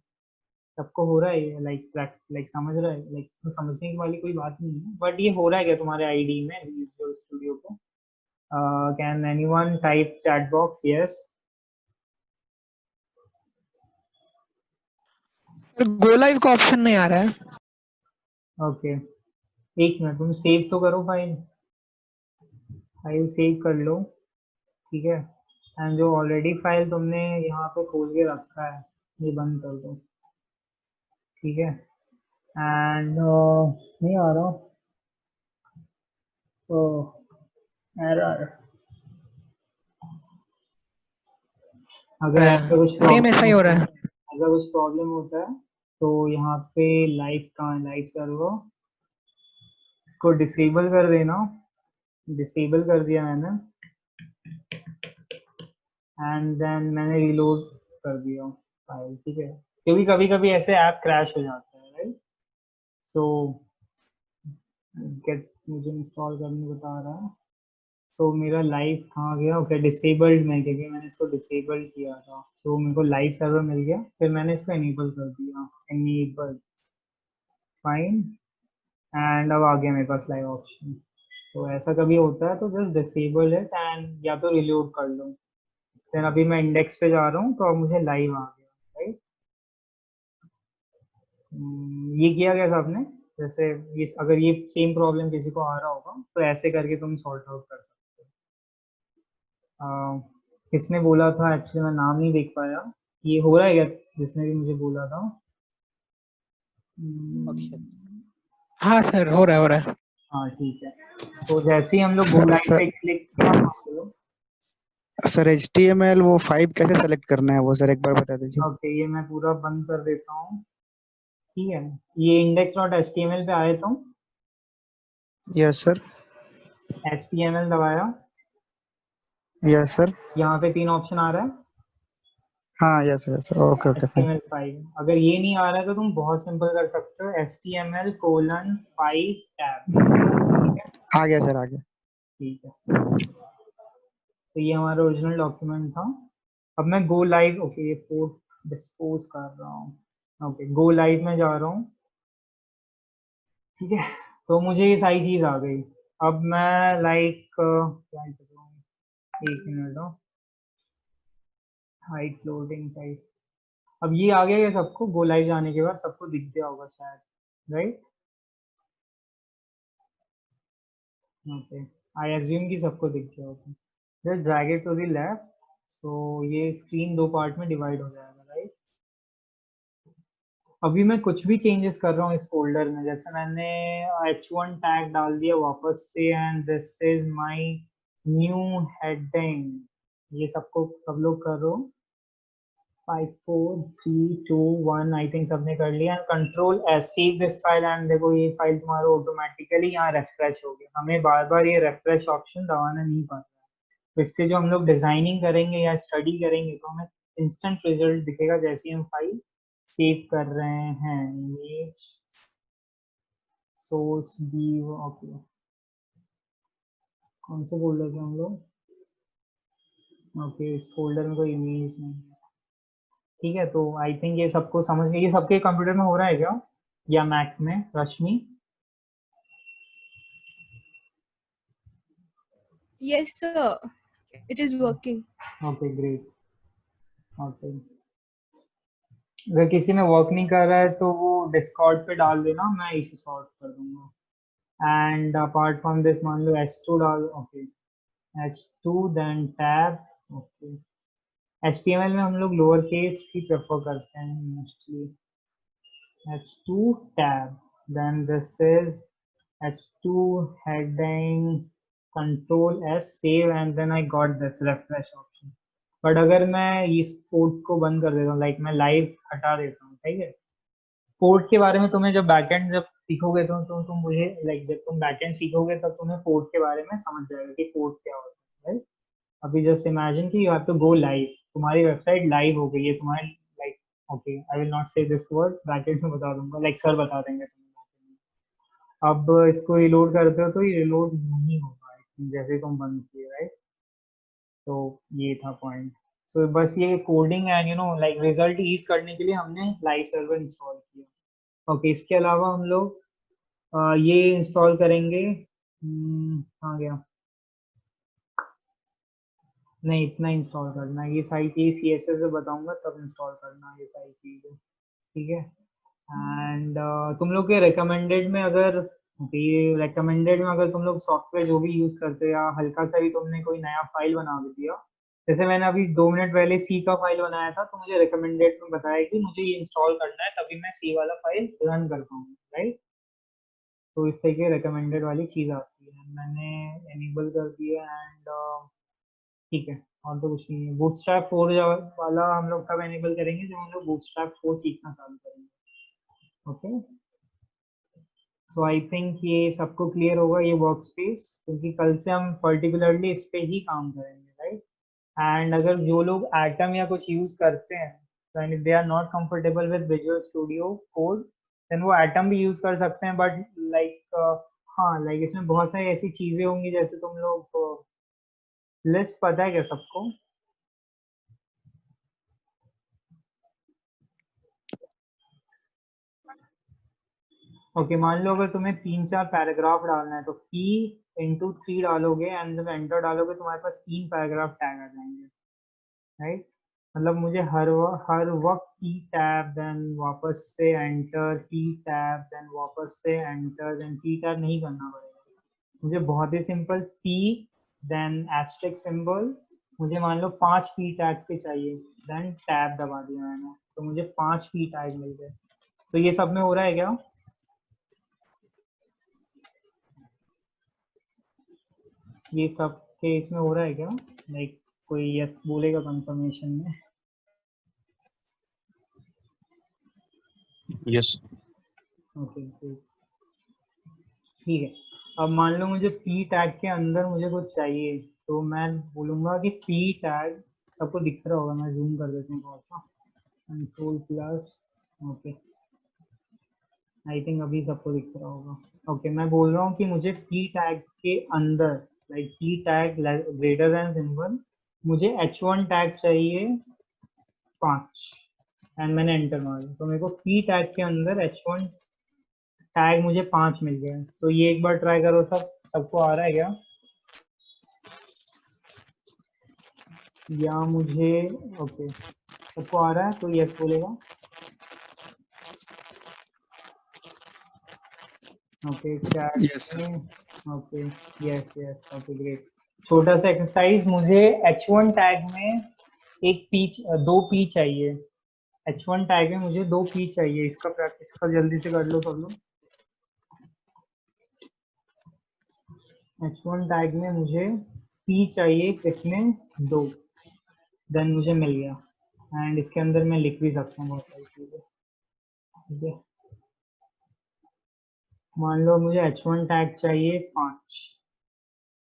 सबको हो रहा है लाइक लाइक समझ रहा है, लाइक समझने की वाली कोई बात नहीं है, बट ये हो रहा है क्या तुम्हारे आईडी में विजुअल स्टूडियो को। Can anyone type chat box, yes. Go live का ऑप्शन नहीं आ रहा है। ओके, एक मिनट, तुम सेव तो करो फाइल, फाइल सेव कर लो, ठीक है। एंड जो ऑलरेडी फाइल तुमने यहाँ पे खोल के रखा है ये बंद कर दो, ठीक है। एंड नहीं आ रहा तो एरर, अगर ऐसा कुछ सेम प्रॉब्लम ऐसा ही हो होता रहा है, है। अगर कुछ प्रॉब्लम होता है तो यहाँ पे लाइव कहाँ है, लाइव सर्वर, इसको डिसेबल कर देना। डिसेबल कर दिया मैंने एंड देन मैंने रिलोड कर दिया फाइल, ठीक है, क्योंकि कभी कभी ऐसे ऐप क्रैश हो जाता है, राइट। सो गेट मुझे इंस्टॉल करने बता रहा है, तो मेरा लाइव कहाँ गया, ओके डिसेबल्ड में, क्योंकि मैंने इसको डिसेबल्ड किया था। सो मेरे को लाइव सर्वर मिल गया, फिर मैंने इसको एनेबल कर दिया, एनेबल, फाइन। एंड अब आ गया मेरे पास लाइव ऑप्शन। तो ऐसा कभी होता है तो जस्ट डिसेबल इट एंड या तो रिलोड कर लो। फिर अभी मैं इंडेक्स पे जा रहा हूँ तो अब मुझे लाइव आ गया, राइट। ये किया गया था आपने, जैसे ये अगर ये सेम प्रॉब्लम किसी को आ रहा होगा तो ऐसे करके तुम सॉर्ट आउट कर सकते हो। किसने बोला था, एक्चुअली मैं नाम नहीं देख पाया, ये हो रहा है क्या जिसने भी मुझे बोला था। अक्षत। हाँ सर, हो रहा है हो रहा है। हाँ ठीक है, तो जैसे ही हम लोग गो लाइव पे क्लिक, हाँ हाँ बोलो। सर HTML वो 5 कैसे सेलेक्ट करना है वो सर एक बार बता दीजिए। ओके, ये मैं पूरा बंद कर देता हूँ, ठीक है। ये index.html पे आए तुम, यस सर। HTML दबाया, यस सर। यहाँ पे 3 ऑप्शन आ रहा है, हाँ yes yes sir, okay okay fine. HTML5। अगर ये नहीं आ रहा है तो तुम बहुत सिंपल कर सकते हो, HTML:5 टैब। ठीक है, आ गया सर, आ गया। ठीक है। तो ये हमारा ओरिजिनल डॉक्यूमेंट था। अब मैं गो लाइव, ओके, ये पोर्ट डिस्पोज कर रहा हूँ। ओके, गो लाइव में जा रहा हूँ। ठीक है, तो मुझे ये सारी चीज आ गई। अब मैं लाइक क्या करूँ, एक मिनट हो, हाइट लोडिंग टाइप। अब ये आ गया, ये सबको गो लाइव जाने के बाद सबको दिख गया होगा शायद, राइट? ओके, आई एज्यूम कि सबको दिख गया होगा। Just drag it to the left, so ये स्क्रीन 2 पार्ट में डिवाइड हो जाएगा, राइट? अभी मैं कुछ भी चेंजेस कर रहा हूँ इस फोल्डर में, जैसे मैंने h1 टैग डाल दिया वापस से, and this is my new heading. ये सबको सब लोग करो। 5 4 3 2 1, आई थिंक सबने कर लिया। Control S, save this file, and देखो ये फाइल तुम्हारा ऑटोमेटिकली यहाँ रेफ्रेश हो गया। हमें बार बार ये रेफ्रेश ऑप्शन दबाना नहीं पड़ता। तो इससे जो हम लोग डिजाइनिंग करेंगे या स्टडी करेंगे तो हमें इंस्टेंट रिजल्ट दिखेगा जैसे हम फाइल सेव कर रहे हैं। इमेज सोर्स डी, ओके, कौन से फोल्डर पे हम लोग, ओके, इस फोल्डर में कोई इमेज नहीं है। ठीक है, तो आई थिंक ये सबको समझ गए। ये सबके कंप्यूटर में हो रहा है क्या, या मैक में, रश्मि? Yes, sir. It is working. Okay great. Okay, अगर किसी में वर्क नहीं कर रहा है तो वो डिस्कॉर्ड पे डाल देना, मैं इशू सॉल्व कर दूंगा। एंड अपार्ट फ्रॉम दिस मान लो H2 डाल, okay, H2 then tab. Okay, HTML में हम लोग लोअर केस ही प्रेफर करते हैं mostly. H2 tab, then this is H2 heading, control S, save, and then I got this refresh option। But अगर मैं इस पोर्ट को बंद कर देता हूँ, लाइक मैं लाइव हटा देता हूँ, ठीक है? पोर्ट के बारे में तुम्हें जब बैकएंड जब सीखोगे तो तुम मुझे लाइक जब तुम बैकएंड सीखोगे तब तुम्हें पोर्ट के बारे में समझ जाएगा कि पोर्ट क्या होता है, राइट? अभी जस्ट इमेजिन कि you have to go live, तुम्हारी वेबसाइट लाइव हो गई है तुम्हारी, like, okay, I will not say this word, bracket में बता दूंगा, लाइक सर बता देंगे तुम्हें। अब इसको रिलोड करते हो तो ये रिलोड नहीं होगा जैसे ही तुम बंद किए, राइट? तो ये था पॉइंट। सो बस ये coding and like result ease करने के लिए हमने लाइव सर्वर इंस्टॉल किया। ओके, इसके अलावा हम लोग ये इंस्टॉल करेंगे। कहाँ गया, नहीं, इतना इंस्टॉल करना है, ये सारी चीज CSS से बताऊंगा तब इंस्टॉल करना है ये सारी चीजें। ठीक है, एंड तुम लोग के रिकमेंडेड में अगर, okay, ये रिकमेंडेड में अगर तुम लोग सॉफ्टवेयर जो भी यूज करते हो या हल्का सा भी तुमने कोई नया फाइल बना भी दिया, जैसे मैंने अभी 2 मिनट पहले सी का फाइल बनाया था तो मुझे रिकमेंडेड में बताया कि मुझे ये इंस्टॉल करना है तभी मैं सी वाला फाइल रन कर पाऊंगा, राइट? तो इस तरह की रिकमेंडेड वाली चीज आती है, मैंने एनेबल कर दिया। एंड ठीक है, और तो कुछ नहीं है। बूटस्ट्रैप 4 वाला हम लोग कब एनेबल करेंगे, जब हम लोग बूटस्ट्रैप 4 सीखना चालू करेंगे। ओके, सो आई थिंक ये सबको क्लियर होगा ये वर्क स्पेस, क्योंकि कल से हम पर्टिकुलरली इस पे ही काम करेंगे, राइट? एंड अगर जो लोग एटम या कुछ यूज करते हैं, तो they are not comfortable with Visual Studio Code, then वो एटम भी यूज कर सकते हैं। बट लाइक हाँ, लाइक इसमें बहुत सारी ऐसी चीजें होंगी, जैसे तुम लोग लिस्ट पता है क्या सबको? ओके, मान लो अगर तुम्हें 3 4 पैराग्राफ डालना है तो P × 3 डालोगे, एंड जब एंटर डालोगे तुम्हारे पास 3 पैराग्राफ टैग आ जाएंगे, राइट? मतलब मुझे हर वक्त P टैब, देन वापस से एंटर, P टैब, देन वापस से एंटर, देन P टैब नहीं करना पड़ेगा। मुझे बहुत ही simple P, then asterisk symbol, मुझे मान लो 5 P टैग पे चाहिए, देन टैब दबा दिया मैंने तो मुझे 5 P टैग मिल गए। तो ये सब में हो रहा है क्या? ये सब के इसमें हो रहा है क्या, लाइक कोई यस बोलेगा कंफर्मेशन में? यस। ओके, ठीक है। अब मान लो मुझे पी टैग के अंदर मुझे कुछ चाहिए, तो मैं बोलूंगा कि पी टैग, सबको दिख रहा होगा, मैं जूम कर देता हूँ थोड़ा सा, control plus, okay, I think अभी सबको दिख रहा होगा। ओके, मैं बोल रहा हूँ कि मुझे पी टैग के अंदर, like P tag greater than symbol, मुझे H1 टैग चाहिए 5, एंड मैंने एंटर मारा, तो मेरे को पी टैग के अंदर H1 टैग मुझे 5 मिल गया। तो ये एक बार ट्राई करो, सबको आ रहा है क्या? या मुझे, ओके, सबको आ रहा है तो यस बोलेगा। Okay, chat yes sir. में, okay, yes yes, okay great. छोटा सा एक्सरसाइज, मुझे H1 टैग में एक पी, 2 पी चाहिए। H1 टैग में मुझे 2 पी चाहिए, इसका प्रैक्टिस कर जल्दी से कर लो सब लोग। H1 टैग में मुझे पी चाहिए कितने, 2, देन मुझे मिल गया। एंड इसके अंदर मैं लिख भी सकता हूँ बहुत सारी चीजें, ठीक है। मान लो मुझे H1 टैग चाहिए 5,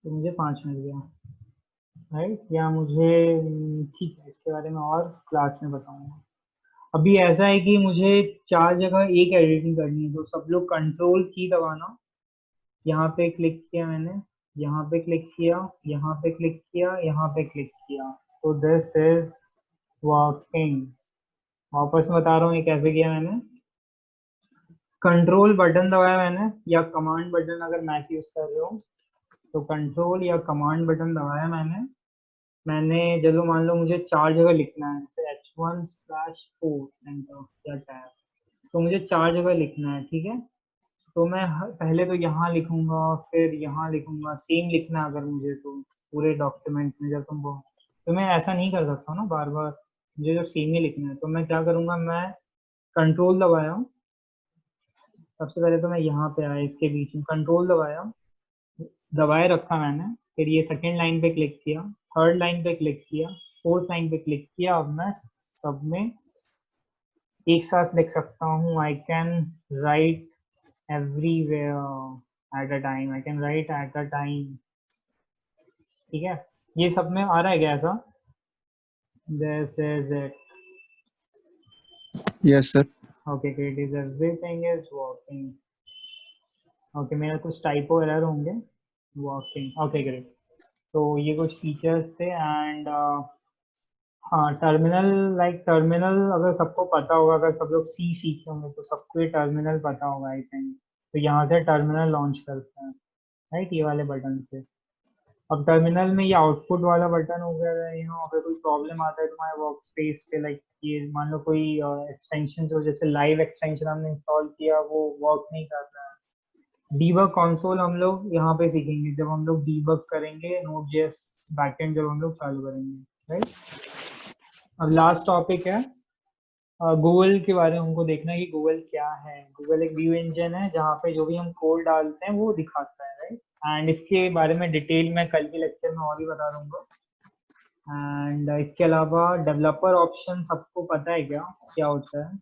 तो मुझे 5 मिल गया, राइट। या मुझे ठीक है, इसके बारे में और क्लास में बताऊंगा। अभी ऐसा है कि मुझे 4 जगह एक एडिटिंग करनी है, तो सब लोग कंट्रोल की दबाना। यहाँ पे क्लिक किया मैंने, यहाँ पे क्लिक किया, यहाँ पे क्लिक किया, यहाँ पे क्लिक किया, तो दिस इज वर्किंग। वापस बता रहा हूँ ये कैसे किया मैंने। कंट्रोल बटन दबाया मैंने, या कमांड बटन अगर मैक यूज कर रहे हो, तो कंट्रोल या कमांड बटन दबाया मैंने। चलो मान लो मुझे 4 जगह लिखना है, जैसे H1/4 एंटर या टैब, तो मुझे 4 जगह लिखना है, ठीक है। तो मैं पहले तो यहाँ लिखूंगा, फिर यहाँ लिखूंगा, सेम लिखना है अगर मुझे, तो पूरे डॉक्यूमेंट में जब तो मैं ऐसा नहीं कर सकता ना बार बार, मुझे जो सेम ही लिखना है। तो मैं क्या करूँगा, मैं कंट्रोल दबाया हूँ, सबसे पहले तो मैं यहाँ पे आया, इसके बीच में कंट्रोल दबाया, दबाए रखा मैंने, फिर ये सेकेंड लाइन पे क्लिक किया, थर्ड लाइन पे क्लिक किया, फोर्थ लाइन पे क्लिक किया। अब मैं सब में एक साथ लिख सकता हूँ, I can write everywhere at a time, I can write at a time, ठीक है। ये सब में आ रहा है क्या ऐसा? This is it. Yes sir. Okay great, is everything is working. Okay, मेरा कुछ टाइपो एरर होंगे, वर्किंग, ओके ग्रेट। तो ये कुछ फीचर्स थे। एंड हाँ, टर्मिनल, लाइक टर्मिनल अगर सबको पता होगा, अगर सब लोग सी सीखे होंगे तो सबको ये टर्मिनल पता होगा आई थिंक। तो यहाँ से टर्मिनल लॉन्च करते हैं, राइट, ये वाले बटन से। अब टर्मिनल में ये आउटपुट वाला बटन हो गया, अगर कोई प्रॉब्लम आता है तुम्हारे वर्क स्पेस पे, लाइक ये मान लो कोई एक्सटेंशन जो, जैसे लाइव एक्सटेंशन हमने इंस्टॉल किया वो वर्क नहीं कर रहा है, डीबग कंसोल हम लोग यहाँ पे सीखेंगे जब हम लोग डीबग करेंगे नोड.जेएस बैकएंड, जब हम लोग चालू करेंगे, राइट। अब लास्ट टॉपिक है गूगल के बारे में। हमको देखना है कि गूगल क्या है। गूगल एक व्यू इंजन है जहाँ पे जो भी हम कोड डालते हैं वो दिखाता है, राइट। एंड इसके बारे में डिटेल में कल के लेक्चर में और भी बता दूंगा। एंड इसके अलावा डेवलपर ऑप्शन सबको पता है क्या, क्या होता है?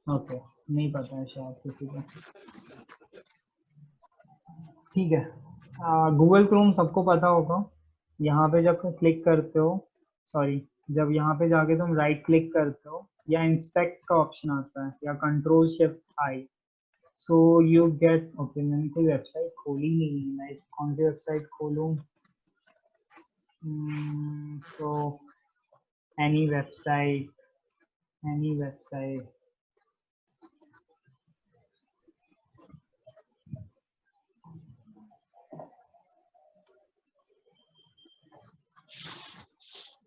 ओके, नहीं पता है शायद किसी को, ठीक है। गूगल क्रोम सबको पता होगा। यहाँ पे जब क्लिक करते हो, सॉरी, जब यहाँ पे जाके तुम राइट क्लिक करते हो, या इंस्पेक्ट का ऑप्शन आता है, या control shift I, so you get, okay, मैंने कोई वेबसाइट खोली नहीं है, मैं कौन सी वेबसाइट खोलूँ? तो एनी वेबसाइट, एनी वेबसाइट,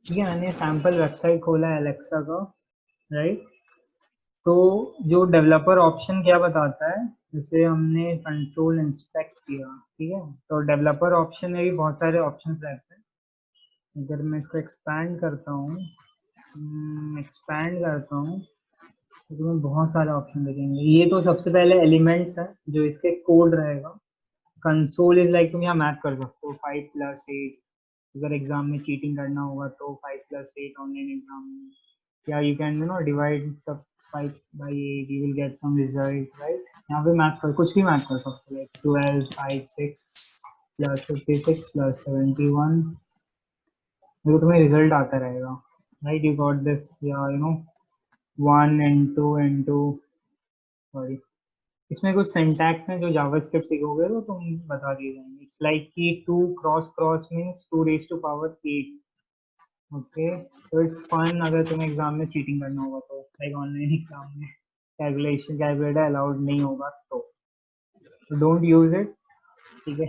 ठीक है। मैंने सैम्पल वेबसाइट खोला है एलेक्सा का, राइट। तो जो डेवलपर ऑप्शन क्या बताता है, जैसे हमने कंट्रोल इंस्पेक्ट किया, ठीक है, तो डेवलपर ऑप्शन में भी बहुत सारे ऑप्शंस रहते हैं। अगर मैं इसको एक्सपैंड करता हूँ, तो तुम्हें बहुत सारे ऑप्शन दिखेंगे। ये तो सबसे पहले एलिमेंट्स है जो इसके कोड रहेगा। कंसोल इज लाइक तुम यहाँ मैप कर सकते हो 5+8, अगर एग्जाम में चीटिंग करना होगा तो 5+8 ऑनलाइन एग्जाम में, या यू कैन डिवाइड सब by 8 you will get some result, right? यहाँ पे मैथ कर कुछ भी मैथ कर सकते हो, like 12 5 6 plus 56 plus 71, देखो तुम्हें रिजल्ट आता रहेगा, right? You got this, yeah, you know, 1 into sorry, इसमें कुछ सिंटैक्स है जो जावास्क्रिप्ट सीखोगे तो तुम बता दिए जाएंगे. इट्स लाइक कि 2 cross cross means 2 raise to power 8. Okay, so it's fun अगर तुम्हें एग्जाम में चीटिंग करना होगा तो, लाइक ऑनलाइन एग्जाम में कैलकुलेटर अलाउड नहीं होगा तो डोंट यूज इट, ठीक है.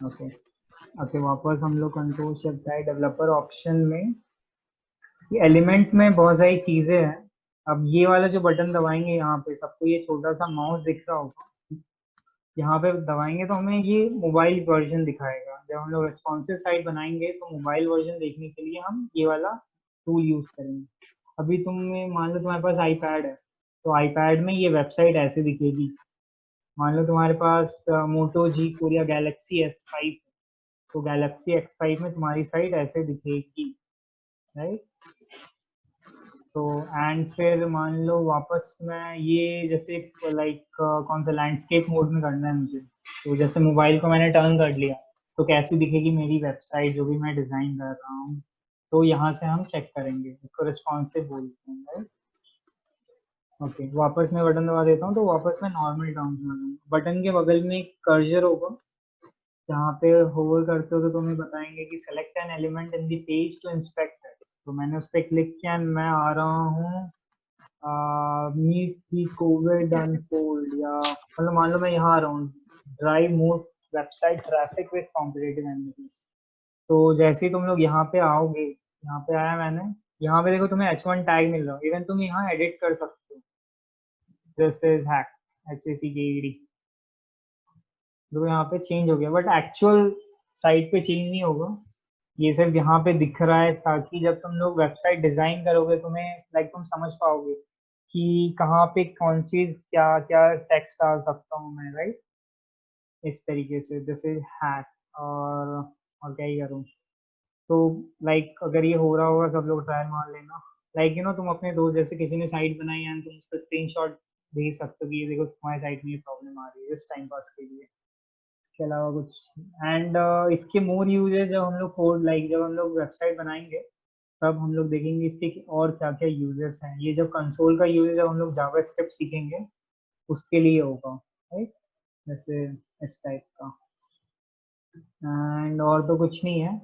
ओके ओके, वापस हम लोग control shift I developer option में, एलिमेंट में बहुत सारी चीजें हैं. अब ये वाला जो बटन दबाएंगे यहाँ पे, सबको ये छोटा सा माउस दिख रहा होगा, यहाँ पे दबाएंगे तो हमें ये मोबाइल वर्जन दिखाएगा. जब हम लोग रेस्पॉन्सिव साइट बनाएंगे तो मोबाइल वर्जन देखने के लिए हम ये वाला टूल यूज करेंगे. अभी तुम्हें मान लो तुम्हारे पास आईपैड है, तो आईपैड में ये वेबसाइट ऐसे दिखेगी. मान लो तुम्हारे पास मोटो जी कोरिया गैलेक्सी S5, तो गैलेक्सी X5 में तुम्हारी साइट ऐसे दिखेगी, राइट. तो एंड फिर मान लो वापस मैं ये जैसे लाइक कौन सा लैंडस्केप मोड में करना है मुझे, तो जैसे मोबाइल को मैंने टर्न कर लिया तो कैसी दिखेगी मेरी वेबसाइट जो भी मैं डिज़ाइन कर रहा हूँ, तो यहाँ से हम चेक करेंगे, इसको रिस्पॉन्सिव बोलते हैं, राइट. ओके, वापस मैं बटन दबा देता हूँ तो वापस मैं नॉर्मल टर्म्स में आ जाऊँगा. बटन के बगल में एक कर्सर होगा, जहाँ पे होवर करते हो तो तुम्हें बताएंगे कि select an element in the page to inspect it. तो मैंने उस पर क्लिक किया, मैं आ रहा हूँ मीट दी कोविड अनफोल्ड, या मतलब मान लो मैं यहाँ आ रहा हूँ drive more website traffic with competitive analysis. तो जैसे ही तुम लोग यहाँ पे आओगे, यहाँ पे आया मैंने, यहाँ पे देखो तुम्हें H1 टैग मिल रहा है. इवन तुम यहाँ एडिट कर सकते हो, दिस इज हैक HACKED, जो यहाँ पे चेंज हो गया, बट एक्चुअल साइट पे चेंज नहीं होगा. ये सिर्फ यहाँ पे दिख रहा है ताकि जब तुम लोग वेबसाइट डिजाइन करोगे तुम्हें लाइक तुम समझ पाओगे कि कहाँ पे कौन चीज क्या क्या टेक्स्ट डाल सकता हूँ मैं, राइट. इस तरीके से दिस इज हैक. और क्या ही करूँ. तो लाइक अगर ये हो रहा होगा सब लोग ट्रायल मार लेना. लाइक यू नो, तुम अपने दोस्त जैसे किसी ने साइट बनाई है तुम उसको स्क्रीनशॉट भेज सकते हो कि ये देखो तुम्हारी साइट में ये प्रॉब्लम आ रही है, इस टाइम पास के लिए. इसके अलावा कुछ. एंड इसके मोर यूज है जब हम लोग कोड लाइक जब हम लोग वेबसाइट बनाएंगे तब हम लोग देखेंगे इसके और क्या क्या यूजेस हैं. ये जब कंसोल का यूज है जब हम लोग जावास्क्रिप्ट सीखेंगे उसके लिए होगा, राइट, जैसे इस टाइप का. एंड और तो कुछ नहीं है.